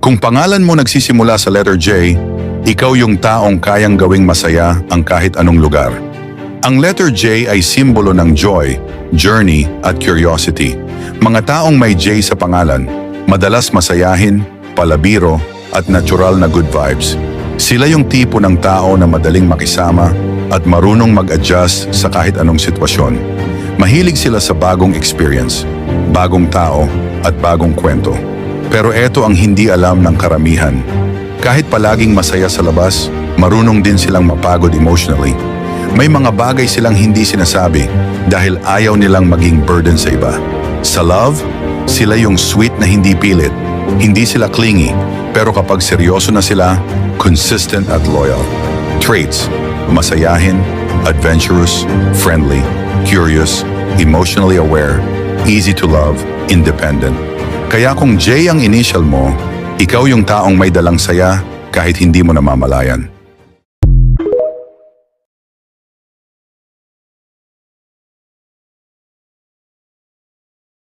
Kung pangalan mo nagsisimula sa letter J, ikaw yung taong kayang gawing masaya ang kahit anong lugar. Ang letter J ay simbolo ng joy, journey at curiosity. Mga taong may J sa pangalan, madalas masayahin, palabiro at natural na good vibes. Sila yung tipo ng tao na madaling makisama at marunong mag-adjust sa kahit anong sitwasyon. Mahilig sila sa bagong experience, bagong tao at bagong kwento. Pero eto ang hindi alam ng karamihan. Kahit palaging masaya sa labas, marunong din silang mapagod emotionally. May mga bagay silang hindi sinasabi dahil ayaw nilang maging burden sa iba. Sa love, sila yung sweet na hindi pilit. Hindi sila clingy, pero kapag seryoso na sila, consistent at loyal. Traits: masayahin, adventurous, friendly, curious, emotionally aware, easy to love, independent. Kaya kung J ang initial mo, ikaw yung taong may dalang saya kahit hindi mo namamalayan.